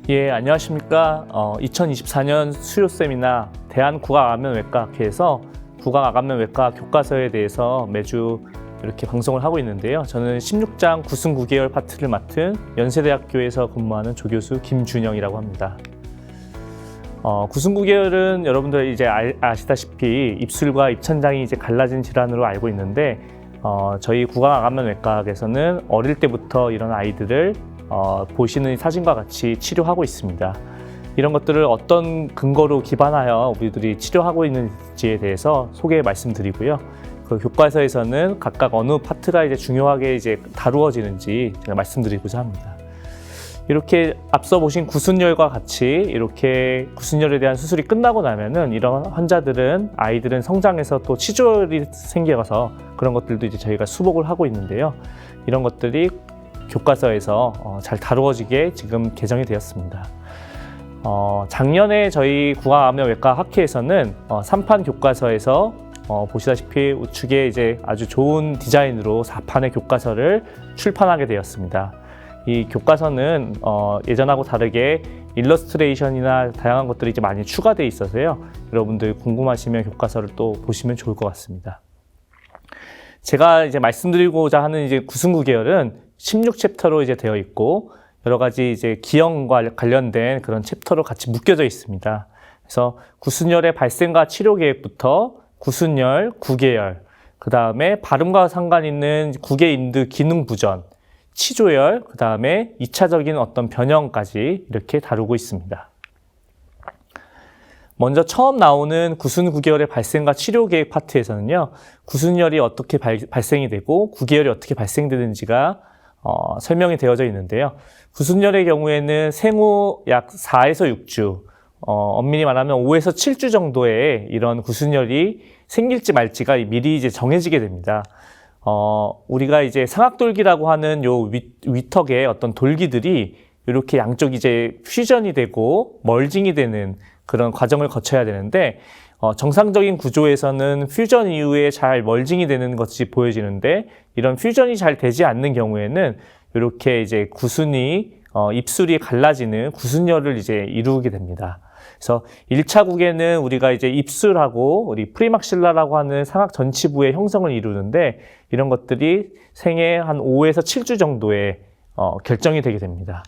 예, 안녕하십니까. 2024년 수요 세미나 대한국악암면외과학회에서 국악암면외과 교과서에 대해서 매주 이렇게 방송을 하고 있는데요. 저는 16장 구순9계열 파트를 맡은 연세대학교에서 근무하는 조교수 김준영이라고 합니다. 구순9계열은 여러분들 이제 아시다시피 입술과 입천장이 이제 갈라진 질환으로 알고 있는데, 저희 국악암면외과학에서는 어릴 때부터 이런 아이들을 보시는 사진과 같이 치료하고 있습니다. 이런 것들을 어떤 근거로 기반하여 우리들이 치료하고 있는지에 대해서 소개 말씀드리고요. 그 교과서에서는 각각 어느 파트가 이제 중요하게 이제 다루어지는지 제가 말씀드리고자 합니다. 이렇게 앞서 보신 구순열과 같이 이렇게 구순열에 대한 수술이 끝나고 나면은 이런 환자들은 아이들은 성장해서 또 치조열이 생겨서 그런 것들도 이제 저희가 수복을 하고 있는데요. 이런 것들이 교과서에서 잘 다루어지게 지금 개정이 되었습니다. 작년에 저희 국악암면외과 학회에서는 3판 교과서에서 보시다시피 우측에 이제 아주 좋은 디자인으로 4판의 교과서를 출판하게 되었습니다. 이 교과서는 예전하고 다르게 일러스트레이션이나 다양한 것들이 이제 많이 추가되어 있어서요. 여러분들 궁금하시면 교과서를 또 보시면 좋을 것 같습니다. 제가 이제 말씀드리고자 하는 이제 구순9계열은 16챕터로 이제 되어 있고 여러 가지 이제 기형과 관련된 그런 챕터로 같이 묶여져 있습니다. 그래서 구순열의 발생과 치료 계획부터 구순열, 9계열, 그 다음에 발음과 상관 있는 구개인드 기능 부전, 치조열, 그 다음에 2차적인 어떤 변형까지 이렇게 다루고 있습니다. 먼저 처음 나오는 구순9계열의 발생과 치료 계획 파트에서는요, 구순열이 어떻게 발생이 되고 9계열이 어떻게 발생되는지가 설명이 되어져 있는데요. 구순열의 경우에는 생후 약 4에서 6주, 엄밀히 말하면 5에서 7주 정도의 이런 구순열이 생길지 말지가 미리 이제 정해지게 됩니다. 우리가 이제 상악돌기라고 하는 요 위턱의 어떤 돌기들이 이렇게 양쪽 이제 퓨전이 되고 멀징이 되는 그런 과정을 거쳐야 되는데, 정상적인 구조에서는 퓨전 이후에 잘 멀징이 되는 것이 보여지는데, 이런 퓨전이 잘 되지 않는 경우에는 이렇게 이제 구순이 입술이 갈라지는 구순열을 이제 이루게 됩니다. 그래서 1차 국에는 우리가 이제 입술하고 우리 프리막실라라고 하는 상악 전치부의 형성을 이루는데, 이런 것들이 생애 한 5에서 7주 정도에 결정이 되게 됩니다.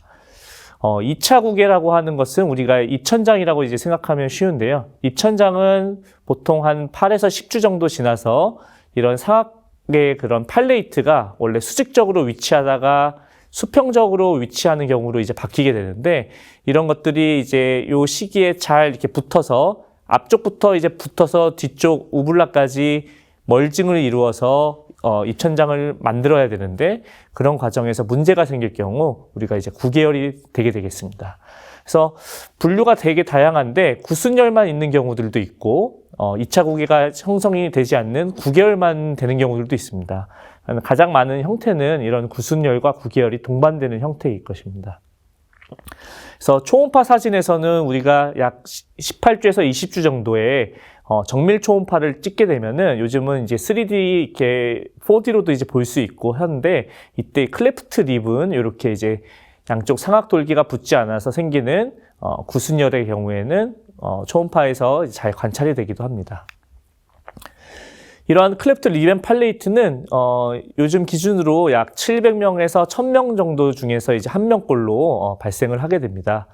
2차 국계라고 하는 것은 우리가 입천장이라고 이제 생각하면 쉬운데요. 입천장은 보통 한 8에서 10주 정도 지나서 이런 상악의 그런 팔레이트가 원래 수직적으로 위치하다가 수평적으로 위치하는 경우로 이제 바뀌게 되는데, 이런 것들이 이제 요 시기에 잘 이렇게 붙어서 앞쪽부터 이제 붙어서 뒤쪽 우블라까지 멀징을 이루어서 입천장을 만들어야 되는데, 그런 과정에서 문제가 생길 경우 우리가 이제 9계열이 되게 되겠습니다. 그래서 분류가 되게 다양한데 구순열만 있는 경우들도 있고 2차 국계가 형성이 되지 않는 9계열만 되는 경우들도 있습니다. 가장 많은 형태는 이런 구순열과 9계열이 동반되는 형태일 것입니다. 그래서 초음파 사진에서는 우리가 약 18주에서 20주 정도의 정밀 초음파를 찍게 되면은, 요즘은 이제 3D 이렇게 4D로도 이제 볼 수 있고 하는데, 이때 클레프트 립은 이렇게 이제 양쪽 상악 돌기가 붙지 않아서 생기는 구순열의 경우에는 초음파에서 잘 관찰이 되기도 합니다. 이러한 클레프트 립 팔레이트는 요즘 기준으로 약 700명에서 1000명 정도 중에서 이제 1명꼴로 발생을 하게 됩니다.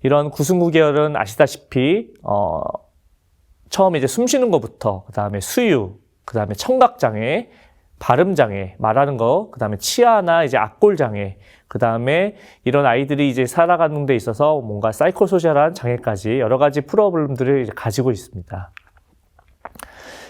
이런 구순9계열은 아시다시피 처음에 이제 숨 쉬는 것부터, 그 다음에 수유, 그 다음에 청각장애, 발음장애, 말하는 거, 그 다음에 치아나 이제 악골장애, 그 다음에 이런 아이들이 이제 살아가는 데 있어서 뭔가 사이코소셜한 장애까지 여러 가지 프로블럼들을 이제 가지고 있습니다.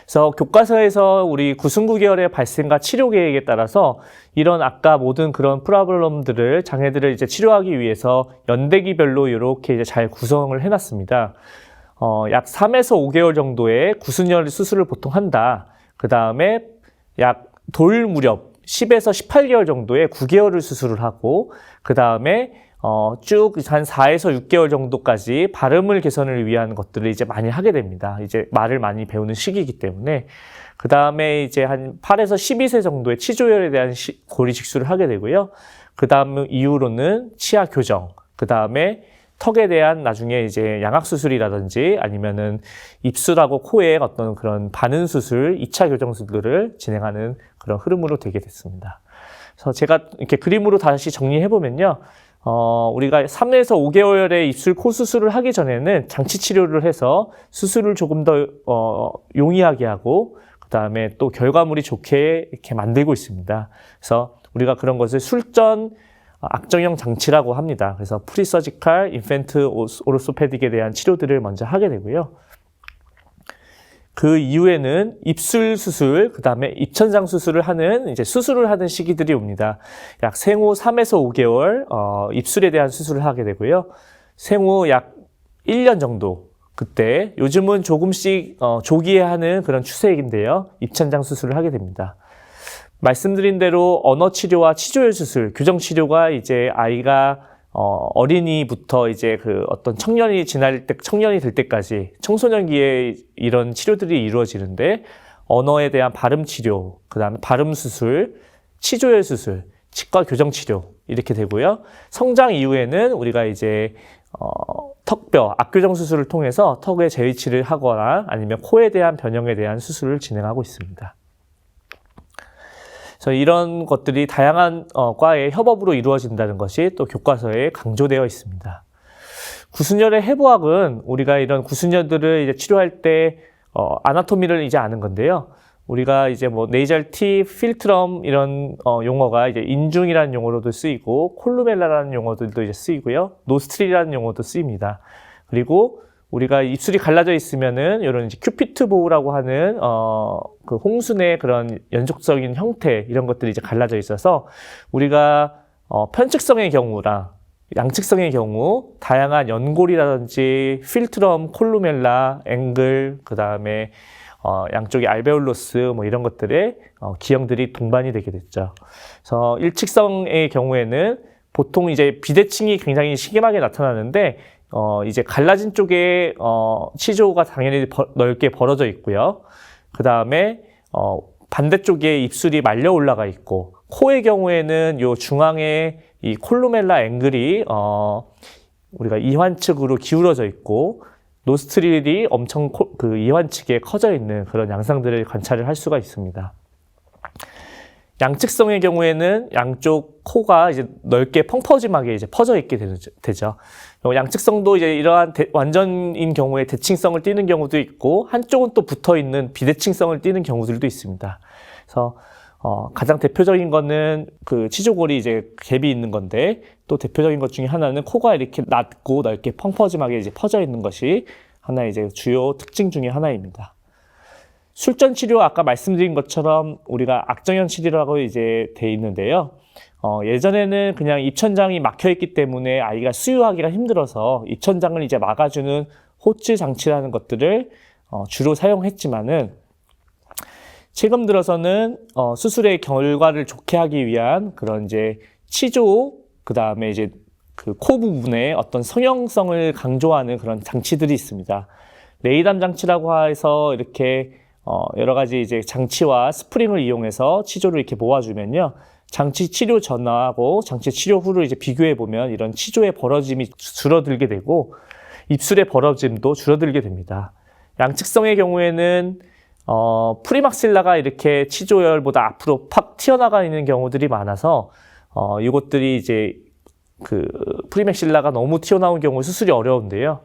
그래서 교과서에서 우리 구순9계열의 발생과 치료 계획에 따라서 이런 아까 모든 그런 프로블럼들을, 장애들을 이제 치료하기 위해서 연대기별로 이렇게 이제 잘 구성을 해놨습니다. 약 3에서 5개월 정도의 구순열 수술을 보통 한다. 그 다음에 약 돌 무렵 10에서 18개월 정도의 9계열을 수술을 하고, 그 다음에 쭉 한 4에서 6개월 정도까지 발음을 개선을 위한 것들을 이제 많이 하게 됩니다. 이제 말을 많이 배우는 시기이기 때문에. 그 다음에 이제 한 8에서 12세 정도의 치조열에 대한 고리 직수를 하게 되고요. 그 다음 이후로는 치아 교정, 그 다음에 턱에 대한 나중에 이제 양악 수술이라든지 아니면은 입술하고 코의 어떤 그런 반응 수술, 2차 교정 수술을 진행하는 그런 흐름으로 되게 됐습니다. 그래서 제가 이렇게 그림으로 다시 정리해 보면요. 우리가 3에서 5개월의 입술 코 수술을 하기 전에는 장치 치료를 해서 수술을 조금 더 용이하게 하고 그다음에 또 결과물이 좋게 이렇게 만들고 있습니다. 그래서 우리가 그런 것을 술전 악정형 장치라고 합니다. 그래서 프리서지컬 인펜트 오르소패딕에 대한 치료들을 먼저 하게 되고요. 그 이후에는 입술 수술, 그 다음에 입천장 수술을 하는, 이제 수술을 하는 시기들이 옵니다. 약 생후 3에서 5개월, 입술에 대한 수술을 하게 되고요. 생후 약 1년 정도, 그때, 요즘은 조금씩, 조기에 하는 그런 추세인데요. 입천장 수술을 하게 됩니다. 말씀드린 대로 언어 치료와 치조혈 수술, 교정 치료가 이제 아이가 어린이부터 이제 그 어떤 청년이 될 때까지 청소년기에 이런 치료들이 이루어지는데 언어에 대한 발음 치료, 그다음에 발음 수술, 치조혈 수술, 치과 교정 치료 이렇게 되고요. 성장 이후에는 우리가 이제 턱뼈 악교정 수술을 통해서 턱의 재위치를 하거나 아니면 코에 대한 변형에 대한 수술을 진행하고 있습니다. 그래서 이런 것들이 다양한 과의 협업으로 이루어진다는 것이 또 교과서에 강조되어 있습니다. 구순열의 해부학은 우리가 이런 구순열들을 이제 치료할 때 아나토미를 이제 아는 건데요. 우리가 이제 뭐 네이절 티, 필트럼 이런 용어가 이제 인중이라는 용어로도 쓰이고 콜루멜라라는 용어들도 이제 쓰이고요. 노스트릴이라는 용어도 쓰입니다. 그리고 우리가 입술이 갈라져 있으면은 이런 이제 큐피트 보우라고 하는 그 홍순의 그런 연속적인 형태 이런 것들이 이제 갈라져 있어서 우리가 편측성의 경우랑 양측성의 경우 다양한 연골이라든지 필트럼, 콜루멜라, 앵글, 그 다음에 양쪽의 알베올로스 뭐 이런 것들의 기형들이 동반이 되게 됐죠. 그래서 일측성의 경우에는 보통 이제 비대칭이 굉장히 심하게 나타나는데 이제 갈라진 쪽에 치조가 당연히 넓게 벌어져 있고요. 그 다음에 반대쪽에 입술이 말려 올라가 있고 코의 경우에는 요 중앙에 이 콜루멜라 앵글이 우리가 이환측으로 기울어져 있고 노스트릴이 엄청 그 이환측에 커져 있는 그런 양상들을 관찰을 할 수가 있습니다. 양측성의 경우에는 양쪽 코가 이제 넓게 펑퍼짐하게 이제 퍼져 있게 되죠. 양측성도 이제 이러한 완전인 경우에 대칭성을 띠는 경우도 있고 한쪽은 또 붙어 있는 비대칭성을 띠는 경우들도 있습니다. 그래서 가장 대표적인 거는 그 치조골이 이제 갭이 있는 건데 또 대표적인 것 중에 하나는 코가 이렇게 낮고 넓게 펑퍼짐하게 이제 퍼져 있는 것이 하나의 이제 주요 특징 중에 하나입니다. 술전 치료 아까 말씀드린 것처럼 우리가 악정형 치료라고 이제 돼 있는데요. 예전에는 그냥 입천장이 막혀 있기 때문에 아이가 수유하기가 힘들어서 입천장을 이제 막아주는 호츠 장치라는 것들을 주로 사용했지만은 최근 들어서는 수술의 결과를 좋게 하기 위한 그런 이제 치조 그 다음에 이제 그 코 부분에 어떤 성형성을 강조하는 그런 장치들이 있습니다. 레이담 장치라고 해서 이렇게 여러 가지 이제 장치와 스프링을 이용해서 치조를 이렇게 모아주면요. 장치 치료 전하고 장치 치료 후를 이제 비교해 보면 이런 치조의 벌어짐이 줄어들게 되고 입술의 벌어짐도 줄어들게 됩니다. 양측성의 경우에는 프리막실라가 이렇게 치조열보다 앞으로 팍 튀어나가 있는 경우들이 많아서 이것들이 이제 그 프리막실라가 너무 튀어나온 경우 수술이 어려운데요.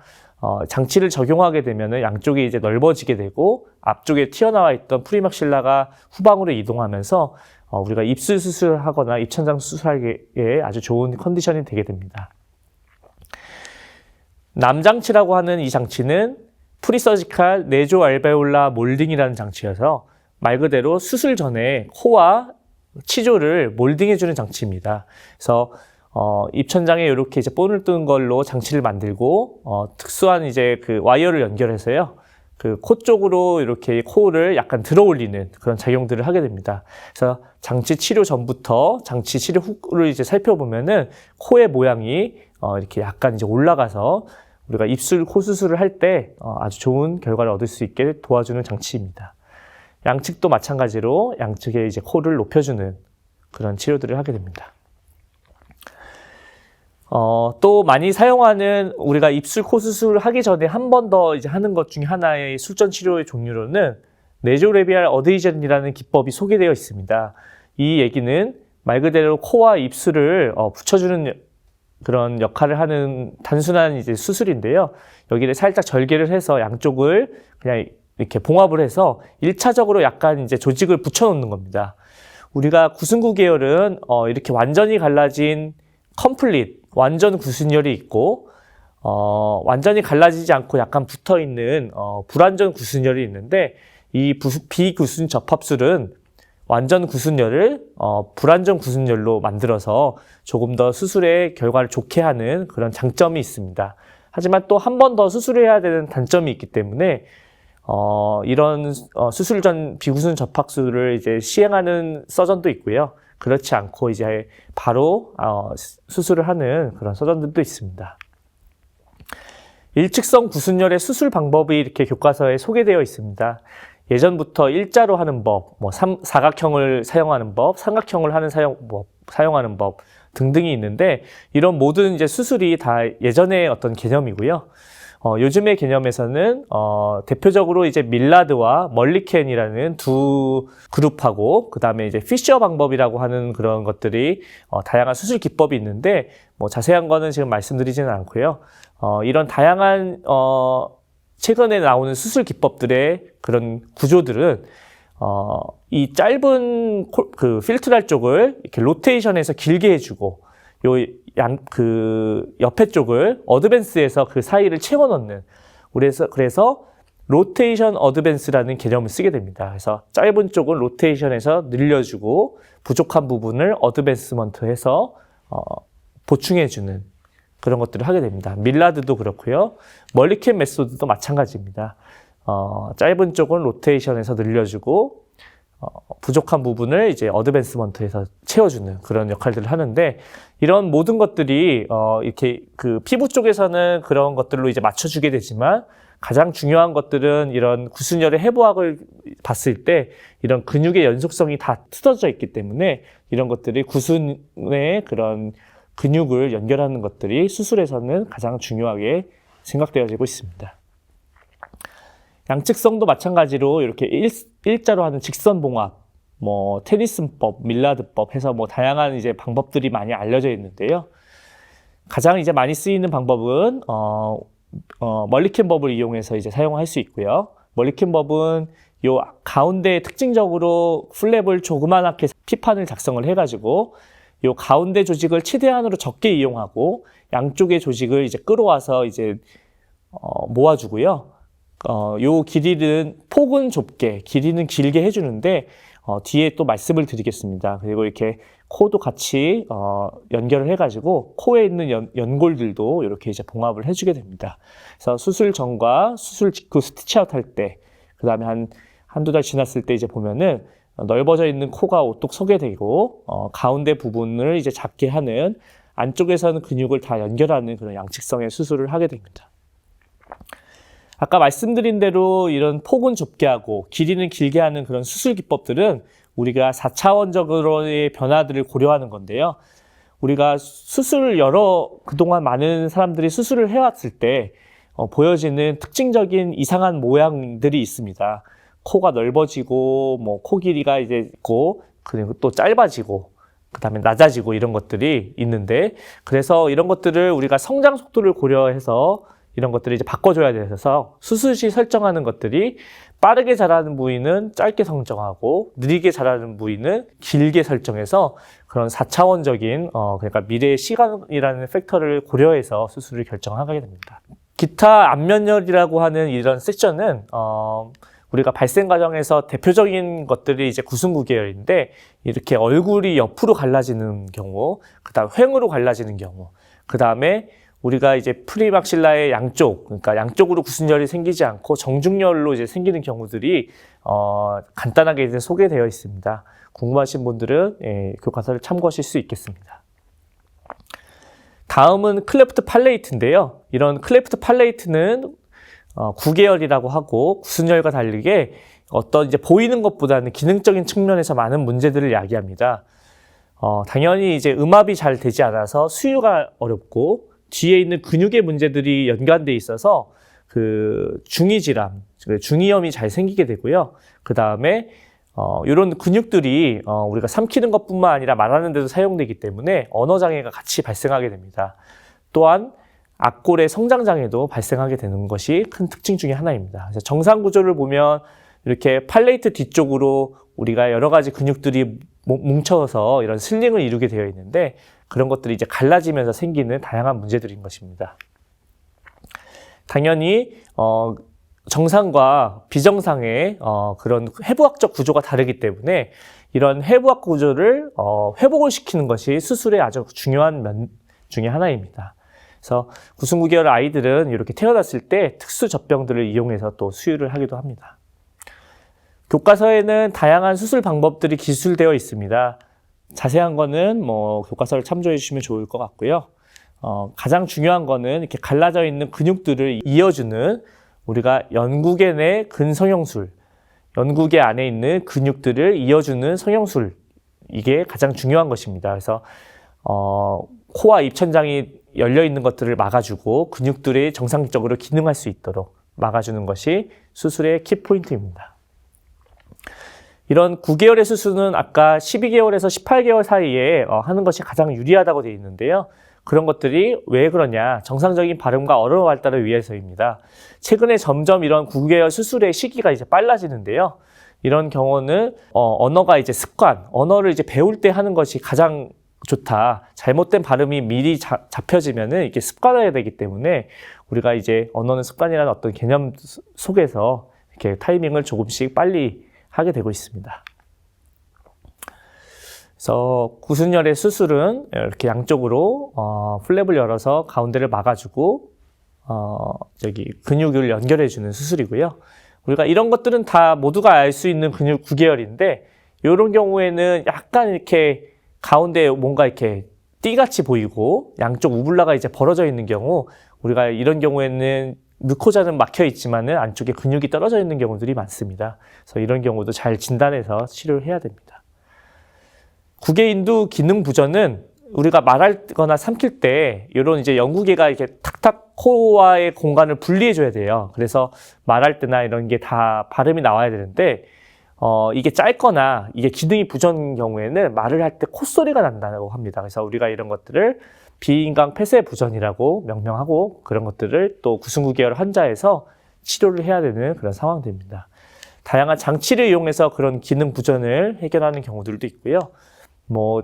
장치를 적용하게 되면은 양쪽이 이제 넓어지게 되고 앞쪽에 튀어나와 있던 프리막실라가 후방으로 이동하면서 우리가 입술 수술을 하거나 입천장 수술하기에 아주 좋은 컨디션이 되게 됩니다. 남장치라고 하는 이 장치는 프리서지컬 네조 알베올라 몰딩이라는 장치여서 말 그대로 수술 전에 코와 치조를 몰딩해주는 장치입니다. 그래서 입천장에 이렇게 이제 본을 뜬 걸로 장치를 만들고 특수한 이제 그 와이어를 연결해서요. 그 코 쪽으로 이렇게 코를 약간 들어 올리는 그런 작용들을 하게 됩니다. 그래서 장치 치료 전부터 장치 치료 후를 이제 살펴보면은 코의 모양이 이렇게 약간 이제 올라가서 우리가 입술 코 수술을 할 때 아주 좋은 결과를 얻을 수 있게 도와주는 장치입니다. 양측도 마찬가지로 양측에 이제 코를 높여주는 그런 치료들을 하게 됩니다. 또 많이 사용하는 우리가 입술 코 수술을 하기 전에 한 번 더 이제 하는 것 중에 하나의 술전 치료의 종류로는 네조레비알 어데이전이라는 기법이 소개되어 있습니다. 이 얘기는 말 그대로 코와 입술을 붙여주는 그런 역할을 하는 단순한 이제 수술인데요. 여기를 살짝 절개를 해서 양쪽을 그냥 이렇게 봉합을 해서 1차적으로 약간 이제 조직을 붙여놓는 겁니다. 우리가 구순구 계열은 이렇게 완전히 갈라진 컴플릿, 완전 구순열이 있고 완전히 갈라지지 않고 약간 붙어있는 불완전 구순열이 있는데 이 비구순 접합술은 완전 구순열을 불완전 구순열로 만들어서 조금 더 수술의 결과를 좋게 하는 그런 장점이 있습니다. 하지만 또 한 번 더 수술해야 되는 단점이 있기 때문에 이런 수술 전 비구순 접합술을 이제 시행하는 서전도 있고요. 그렇지 않고 이제 바로 수술을 하는 그런 서전들도 있습니다. 일직성 구순열의 수술 방법이 이렇게 교과서에 소개되어 있습니다. 예전부터 일자로 하는 법, 사각형을 사용하는 법, 삼각형을 하는 사용하는 법 등등이 있는데 이런 모든 이제 수술이 다 예전의 어떤 개념이고요. 요즘의 개념에서는 대표적으로 이제 밀라드와 멀리켄이라는 두 그룹하고 그 다음에 이제 피셔 방법이라고 하는 그런 것들이 다양한 수술 기법이 있는데 자세한 거는 지금 말씀드리지는 않고요. 이런 다양한 최근에 나오는 수술 기법들의 그런 구조들은 이 짧은 그 필트랄 쪽을 이렇게 로테이션해서 길게 해주고 옆에 쪽을 어드밴스해서 그 사이를 채워 넣는 그래서 로테이션 어드밴스라는 개념을 쓰게 됩니다. 그래서 짧은 쪽은 로테이션해서 늘려주고 부족한 부분을 어드밴스먼트해서 보충해주는 그런 것들을 하게 됩니다. 밀라드도 그렇고요. 멀리켄 메소드도 마찬가지입니다. 짧은 쪽은 로테이션해서 늘려주고 부족한 부분을 이제 어드밴스먼트에서 채워주는 그런 역할들을 하는데 이런 모든 것들이 이렇게 그 피부 쪽에서는 그런 것들로 이제 맞춰주게 되지만 가장 중요한 것들은 이런 구순열의 해부학을 봤을 때 이런 근육의 연속성이 다 틀어져 있기 때문에 이런 것들이 구순의 그런 근육을 연결하는 것들이 수술에서는 가장 중요하게 생각되어지고 있습니다. 양측성도 마찬가지로 이렇게 일자로 하는 직선봉합, 테니슨법, 밀라드법 해서 다양한 이제 방법들이 많이 알려져 있는데요. 가장 이제 많이 쓰이는 방법은 멀리켄법을 이용해서 이제 사용할 수 있고요. 멀리켄법은 요 가운데 특징적으로 플랩을 조그만하게 피판을 작성을 해가지고 요 가운데 조직을 최대한으로 적게 이용하고 양쪽의 조직을 이제 끌어와서 이제 모아주고요. 요 길이는 폭은 좁게, 길이는 길게 해주는데 뒤에 또 말씀을 드리겠습니다. 그리고 이렇게 코도 같이 연결을 해가지고 코에 있는 연골들도 이렇게 이제 봉합을 해주게 됩니다. 그래서 수술 전과 수술 직후 스티치아웃 할 때, 그 다음에 한두 달 지났을 때 이제 보면은 넓어져 있는 코가 오뚝 서게 되고 가운데 부분을 이제 작게 하는 안쪽에서는 근육을 다 연결하는 그런 양측성의 수술을 하게 됩니다. 아까 말씀드린 대로 이런 폭은 좁게 하고 길이는 길게 하는 그런 수술 기법들은 우리가 4차원적으로의 변화들을 고려하는 건데요. 우리가 그동안 많은 사람들이 수술을 해왔을 때 보여지는 특징적인 이상한 모양들이 있습니다. 코가 넓어지고 코 길이가 이제 있고 그리고 또 짧아지고 그 다음에 낮아지고 이런 것들이 있는데 그래서 이런 것들을 우리가 성장 속도를 고려해서 이런 것들을 이제 바꿔줘야 돼서 수술 시 설정하는 것들이 빠르게 자라는 부위는 짧게 설정하고 느리게 자라는 부위는 길게 설정해서 그런 4차원적인 그러니까 미래의 시간이라는 팩터를 고려해서 수술을 결정하게 됩니다. 기타 안면열이라고 하는 이런 섹션은 우리가 발생 과정에서 대표적인 것들이 이제 구순구 계열인데 이렇게 얼굴이 옆으로 갈라지는 경우, 그다음 횡으로 갈라지는 경우, 그다음에 우리가 이제 프리막실라의 그러니까 양쪽으로 구순열이 생기지 않고 정중열로 이제 생기는 경우들이 간단하게 이제 소개되어 있습니다. 궁금하신 분들은 교과서를 참고하실 수 있겠습니다. 다음은 클레프트 팔레이트인데요. 이런 클레프트 팔레이트는 구계열이라고 하고 구순열과 다르게 어떤 이제 보이는 것보다는 기능적인 측면에서 많은 문제들을 야기합니다. 당연히 이제 음압이 잘 되지 않아서 수유가 어렵고 뒤에 있는 근육의 문제들이 연관돼 있어서 그 중이질환, 중이염이 잘 생기게 되고요. 그 다음에 이런 근육들이 우리가 삼키는 것뿐만 아니라 말하는 데도 사용되기 때문에 언어 장애가 같이 발생하게 됩니다. 또한 악골의 성장 장애도 발생하게 되는 것이 큰 특징 중에 하나입니다. 그래서 정상 구조를 보면 이렇게 팔레이트 뒤쪽으로 우리가 여러 가지 근육들이 뭉쳐서 이런 슬링을 이루게 되어 있는데 그런 것들이 이제 갈라지면서 생기는 다양한 문제들인 것입니다. 당연히 정상과 비정상의 그런 해부학적 구조가 다르기 때문에 이런 해부학 구조를 회복을 시키는 것이 수술의 아주 중요한 면 중에 하나입니다. 그래서 구순9개월 아이들은 이렇게 태어났을 때 특수 젖병들을 이용해서 또 수유를 하기도 합니다. 교과서에는 다양한 수술 방법들이 기술되어 있습니다. 자세한 거는 교과서를 참조해 주시면 좋을 것 같고요. 가장 중요한 거는 이렇게 갈라져 있는 근육들을 이어주는 우리가 연구개 내 근성형술, 연구개 안에 있는 근육들을 이어주는 성형술, 이게 가장 중요한 것입니다. 그래서 코와 입천장이 열려 있는 것들을 막아주고 근육들이 정상적으로 기능할 수 있도록 막아주는 것이 수술의 키포인트입니다. 이런 9개월의 수술은 아까 12개월에서 18개월 사이에 하는 것이 가장 유리하다고 되어 있는데요. 그런 것들이 왜 그러냐? 정상적인 발음과 언어 발달을 위해서입니다. 최근에 점점 이런 9개월 수술의 시기가 이제 빨라지는데요. 이런 경우는 언어가 이제 습관, 언어를 이제 배울 때 하는 것이 가장 좋다. 잘못된 발음이 미리 잡혀지면은 이게 습관화해야 되기 때문에 우리가 이제 언어는 습관이라는 어떤 개념 속에서 이렇게 타이밍을 조금씩 빨리 하게 되고 있습니다. 그래서 구순열의 수술은 이렇게 양쪽으로 플랩을 열어서 가운데를 막아주고 근육을 연결해주는 수술이고요. 우리가 이런 것들은 다 모두가 알 수 있는 근육 9개월인데 이런 경우에는 약간 이렇게 가운데 뭔가 이렇게 띠같이 보이고 양쪽 우블라가 이제 벌어져 있는 경우 우리가 이런 경우에는 무코자는 막혀 있지만은 안쪽에 근육이 떨어져 있는 경우들이 많습니다. 그래서 이런 경우도 잘 진단해서 치료를 해야 됩니다. 구개인두 기능 부전은 우리가 말하거나 삼킬 때 이런 이제 연구개가 이렇게 탁탁 코와의 공간을 분리해 줘야 돼요. 그래서 말할 때나 이런 게 다 발음이 나와야 되는데 이게 짧거나 이게 기능이 부전인 경우에는 말을 할 때 콧소리가 난다고 합니다. 그래서 우리가 이런 것들을 비인강 폐쇄 부전이라고 명명하고 그런 것들을 또 구순9개월 환자에서 치료를 해야 되는 그런 상황들입니다. 다양한 장치를 이용해서 그런 기능 부전을 해결하는 경우들도 있고요.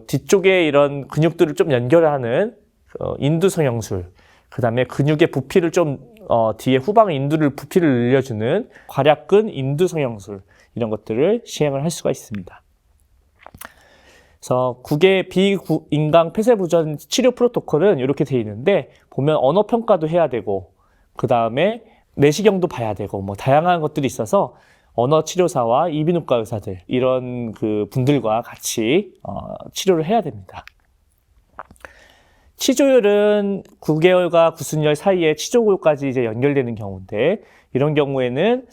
뒤쪽에 이런 근육들을 좀 연결하는 인두성형술, 그 다음에 근육의 부피를 좀 뒤에 후방 인두를 부피를 늘려주는 괄약근 인두성형술, 이런 것들을 시행을 할 수가 있습니다. 그래서 비인강 폐쇄부전 치료 프로토콜은 이렇게 되어 있는데 보면 언어 평가도 해야 되고 그 다음에 내시경도 봐야 되고 다양한 것들이 있어서 언어 치료사와 이비인후과 의사들 이런 그 분들과 같이 치료를 해야 됩니다. 치조율은 9개월과 구순열 사이에 치조골까지 이제 연결되는 경우인데 이런 경우에는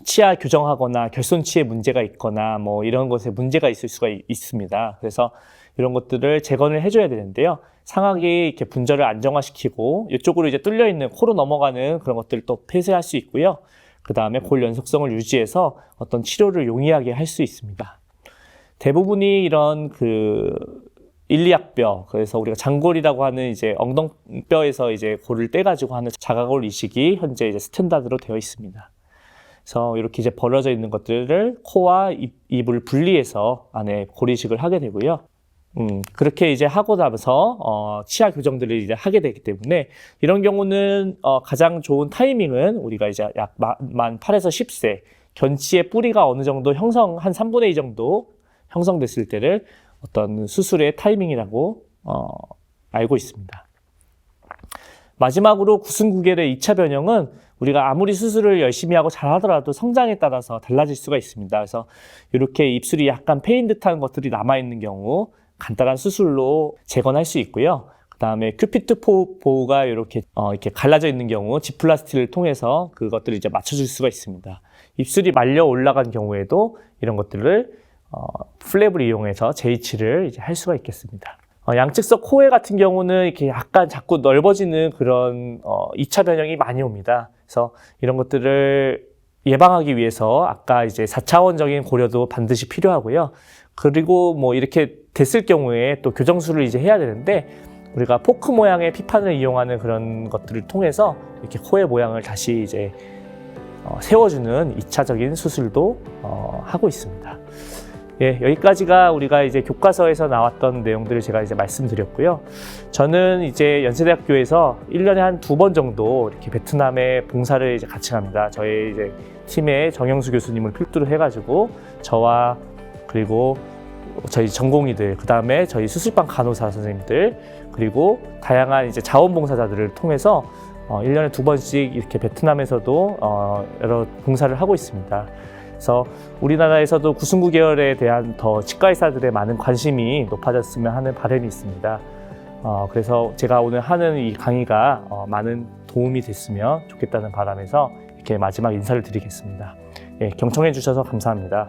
치아 교정하거나 결손치에 문제가 있거나 이런 것에 문제가 있을 수가 있습니다. 그래서 이런 것들을 재건을 해줘야 되는데요. 상악이 이렇게 분절을 안정화시키고 이쪽으로 이제 뚫려 있는 코로 넘어가는 그런 것들을 또 폐쇄할 수 있고요. 그 다음에 골 연속성을 유지해서 어떤 치료를 용이하게 할 수 있습니다. 대부분이 이런 일리학뼈, 그래서 우리가 장골이라고 하는 이제 엉덩뼈에서 이제 골을 떼가지고 하는 자가골 이식이 현재 이제 스탠다드로 되어 있습니다. 그래서 이렇게 이제 벌어져 있는 것들을 코와 입을 분리해서 안에 골 이식을 하게 되고요. 그렇게 이제 하고 나서 치아 교정들을 이제 하게 되기 때문에 이런 경우는 가장 좋은 타이밍은 우리가 이제 약 만 8에서 10세 견치의 뿌리가 어느 정도 한 3분의 2 정도 형성됐을 때를 어떤 수술의 타이밍이라고 알고 있습니다. 마지막으로 구순9개월의 2차 변형은 우리가 아무리 수술을 열심히 하고 잘하더라도 성장에 따라서 달라질 수가 있습니다. 그래서 이렇게 입술이 약간 패인 듯한 것들이 남아있는 경우 간단한 수술로 재건할 수 있고요. 그 다음에 큐피트 보호가 이렇게 갈라져 있는 경우 지플라스티를 통해서 그것들을 이제 맞춰줄 수가 있습니다. 입술이 말려 올라간 경우에도 이런 것들을 플랩을 이용해서 J치를 이제 할 수가 있겠습니다. 양측석 코회 같은 경우는 이렇게 약간 자꾸 넓어지는 그런 2차 변형이 많이 옵니다. 그래서 이런 것들을 예방하기 위해서 아까 이제 4차원적인 고려도 반드시 필요하고요. 그리고 뭐 이렇게 됐을 경우에 또 교정술을 이제 해야 되는데 우리가 포크 모양의 피판을 이용하는 그런 것들을 통해서 이렇게 코의 모양을 다시 이제 세워주는 2차적인 수술도 하고 있습니다. 예, 여기까지가 우리가 이제 교과서에서 나왔던 내용들을 제가 이제 말씀드렸고요. 저는 이제 연세대학교에서 1년에 한 2번 정도 이렇게 베트남에 봉사를 이제 같이 갑니다. 저희 이제 팀의 정영수 교수님을 필두로 해가지고 저와 그리고 저희 전공의들, 그 다음에 저희 수술방 간호사 선생님들, 그리고 다양한 이제 자원봉사자들을 통해서 1년에 2번씩 이렇게 베트남에서도 여러 봉사를 하고 있습니다. 그래서 우리나라에서도 구순구 계열에 대한 더 치과의사들의 많은 관심이 높아졌으면 하는 바람이 있습니다. 그래서 제가 오늘 하는 이 강의가 많은 도움이 됐으면 좋겠다는 바람에서 이렇게 마지막 인사를 드리겠습니다. 예, 경청해 주셔서 감사합니다.